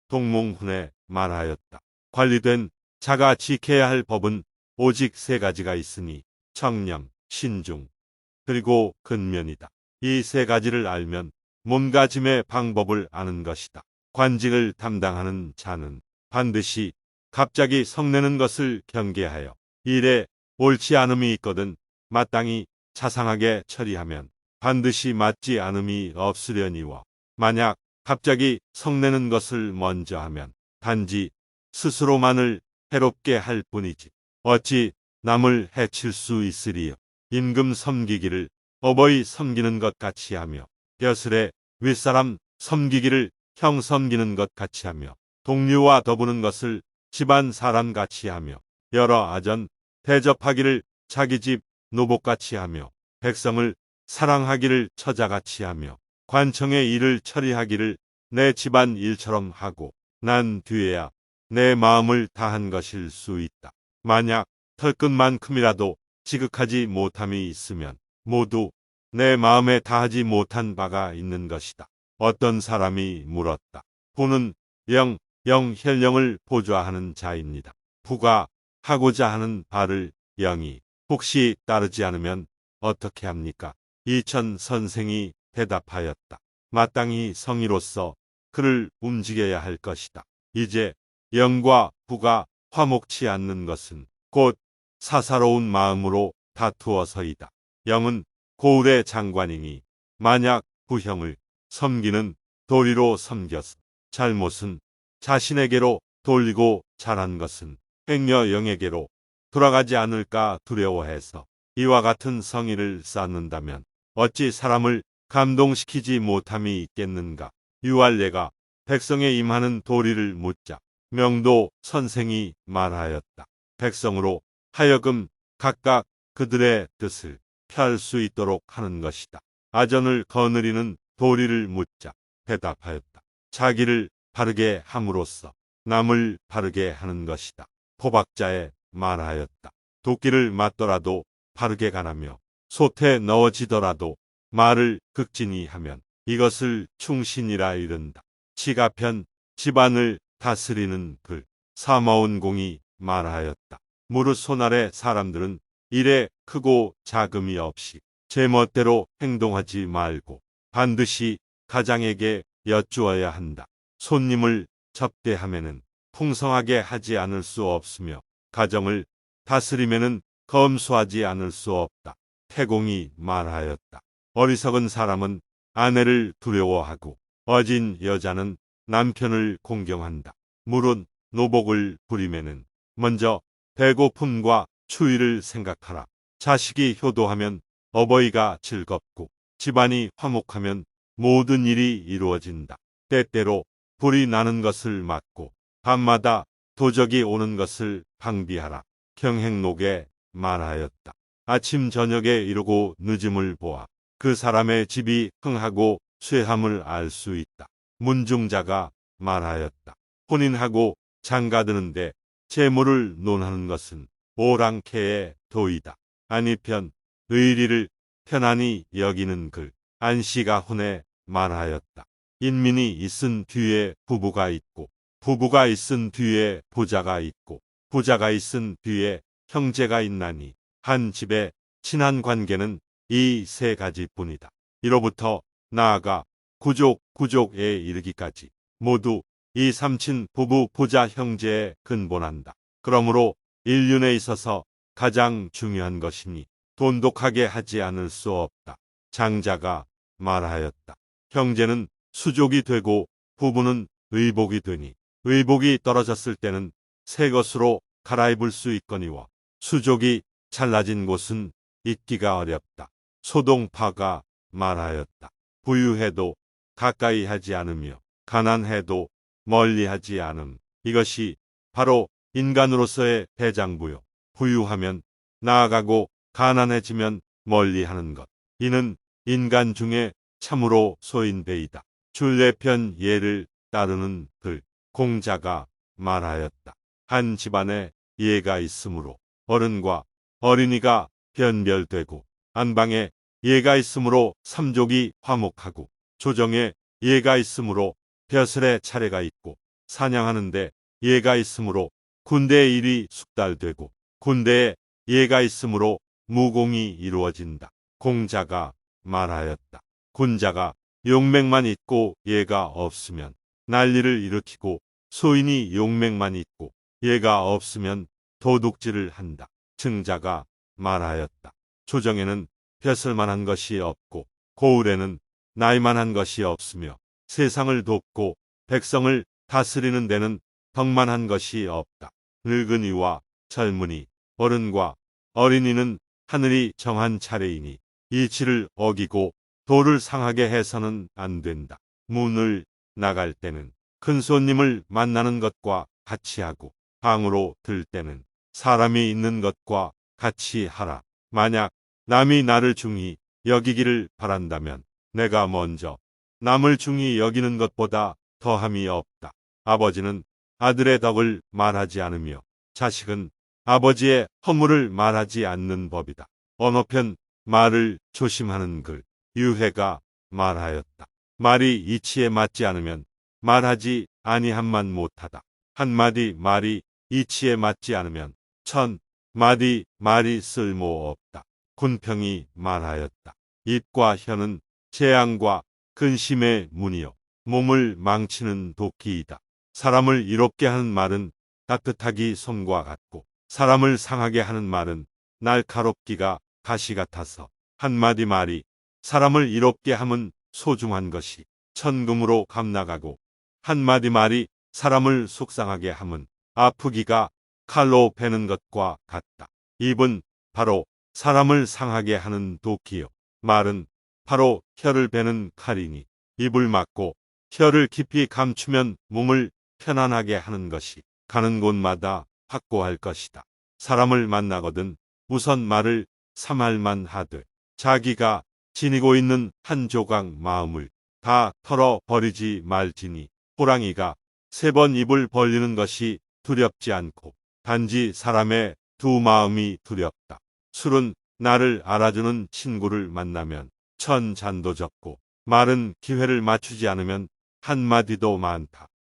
동몽훈에 말하였다. 관리된 자가 지켜야 할 법은 오직 세 가지가 있으니 청렴, 신중, 그리고 근면이다. 이 세 가지를 알면 몸가짐의 방법을 아는 것이다. 관직을 담당하는 자는 반드시 갑자기 성내는 것을 경계하여 일에 옳지 않음이 있거든 마땅히 자상하게 처리하면 반드시 맞지 않음이 없으려니와 만약 갑자기 성내는 것을 먼저 하면 단지 스스로만을 해롭게 할 뿐이지 어찌 남을 해칠 수 있으리요. 임금 섬기기를 어버이 섬기는 것 같이 하며 벼슬에 윗사람 섬기기를 형 섬기는 것 같이 하며 동료와 더부는 것을 집안 사람 같이 하며 여러 아전 대접하기를 자기 집 노복같이 하며 백성을 사랑하기를 처자같이 하며 관청의 일을 처리하기를 내 집안 일처럼 하고 난 뒤에야 내 마음을 다한 것일 수 있다. 만약 털끝만큼이라도 지극하지 못함이 있으면 모두 내 마음에 다하지 못한 바가 있는 것이다. 어떤 사람이 물었다. 부는 영현령을 보좌하는 자입니다. 부가 하고자 하는 바를 영이 혹시 따르지 않으면 어떻게 합니까? 이천 선생이 대답하였다. 마땅히 성의로서 그를 움직여야 할 것이다. 이제 영과 부가 화목치 않는 것은 곧 사사로운 마음으로 다투어서이다. 영은 고을의 장관이니 만약 부형을 섬기는 도리로 섬겼어. 잘못은 자신에게로 돌리고 잘한 것은 행여 영에게로 돌아가지 않을까 두려워해서 이와 같은 성의를 쌓는다면 어찌 사람을 감동시키지 못함이 있겠는가. 유할례가 백성에 임하는 도리를 묻자 명도 선생이 말하였다. 백성으로 하여금 각각 그들의 뜻을 펼 수 있도록 하는 것이다. 아전을 거느리는 도리를 묻자 대답하였다. 자기를 바르게 함으로써 남을 바르게 하는 것이다. 포박자에 말하였다. 도끼를 맞더라도 바르게 가라며 솥에 넣어지더라도 말을 극진히 하면 이것을 충신이라 이른다. 지가편 집안을 다스리는 글 사마온공이 말하였다. 무릇 손 아래 사람들은 일에 크고 작음이 없이 제멋대로 행동하지 말고 반드시 가장에게 여쭈어야 한다. 손님을 접대하면은 풍성하게 하지 않을 수 없으며 가정을 다스리면은 검소하지 않을 수 없다. 태공이 말하였다. 어리석은 사람은 아내를 두려워하고 어진 여자는 남편을 공경한다. 무릇 노복을 부리면은 먼저 배고픔과 추위를 생각하라. 자식이 효도하면 어버이가 즐겁고 집안이 화목하면 모든 일이 이루어진다. 때때로 불이 나는 것을 막고 밤마다 도적이 오는 것을 방비하라. 경행록에 말하였다. 아침 저녁에 이루고 늦음을 보아 그 사람의 집이 흥하고 쇠함을 알 수 있다. 문중자가 말하였다. 혼인하고 장가드는데 재물을 논하는 것은 오랑캐의 도이다. 아니편 의리를 편안히 여기는 글 안시가 혼에 말하였다. 인민이 있은 뒤에 부부가 있고 부부가 있은 뒤에 부자가 있고 부자가 있은 뒤에 형제가 있나니 한 집의 친한 관계는 이 세 가지뿐이다. 이로부터 나아가 구족에 이르기까지 모두 이 삼친 부부 부자 형제에 근본한다. 그러므로 인륜에 있어서 가장 중요한 것이니 돈독하게 하지 않을 수 없다. 장자가 말하였다. 형제는 수족이 되고 부부는 의복이 되니 의복이 떨어졌을 때는 새 것으로 갈아입을 수 있거니와 수족이 잘라진 곳은 잊기가 어렵다. 소동파가 말하였다. 부유해도 가까이 하지 않으며 가난해도 멀리하지 않음. 이것이 바로 인간으로서의 대장부요. 부유하면 나아가고 가난해지면 멀리하는 것. 이는 인간 중에 참으로 소인배이다. 줄례편 예를 따르는 글 공자가 말하였다. 한 집안에 예가 있으므로 어른과 어린이가 변별되고 안방에 예가 있으므로 삼족이 화목하고 조정에 예가 있으므로 벼슬의 차례가 있고 사냥하는데 얘가 있으므로 군대의 일이 숙달되고 군대에 얘가 있으므로 무공이 이루어진다. 공자가 말하였다. 군자가 용맹만 있고 얘가 없으면 난리를 일으키고 소인이 용맹만 있고 얘가 없으면 도둑질을 한다. 증자가 말하였다. 조정에는 벼슬만한 것이 없고 고을에는 나이만한 것이 없으며 세상을 돕고 백성을 다스리는 데는 덕만한 것이 없다. 늙은이와 젊은이, 어른과 어린이는 하늘이 정한 차례이니 이치를 어기고 도를 상하게 해서는 안 된다. 문을 나갈 때는 큰 손님을 만나는 것과 같이 하고 방으로 들 때는 사람이 있는 것과 같이 하라. 만약 남이 나를 중히 여기기를 바란다면 내가 먼저 남을 중히 여기는 것보다 더함이 없다. 아버지는 아들의 덕을 말하지 않으며 자식은 아버지의 허물을 말하지 않는 법이다. 언어편 말을 조심하는 글. 유해가 말하였다. 말이 이치에 맞지 않으면 말하지 아니함만 못하다. 한마디 말이 이치에 맞지 않으면 천 마디 말이 쓸모없다. 군평이 말하였다. 입과 혀는 재앙과 근심의 문이요 몸을 망치는 도끼이다. 사람을 이롭게 하는 말은 따뜻하기 손과 같고 사람을 상하게 하는 말은 날카롭기가 가시 같아서 한마디 말이 사람을 이롭게 함은 소중한 것이 천금으로 값나가고 한마디 말이 사람을 속상하게 함은 아프기가 칼로 베는 것과 같다. 입은 바로 사람을 상하게 하는 도끼요 말은 바로 혀를 베는 칼이니 입을 막고 혀를 깊이 감추면 몸을 편안하게 하는 것이 가는 곳마다 확고할 것이다. 사람을 만나거든 우선 말을 삼할만 하되 자기가 지니고 있는 한 조각 마음을 다 털어버리지 말지니 호랑이가 3번 입을 벌리는 것이 두렵지 않고 단지 사람의 두 마음이 두렵다. 술은 나를 알아주는 친구를 만나면 천 잔도 적고 말은 기회를 맞추지 않으면 한마디도 많다.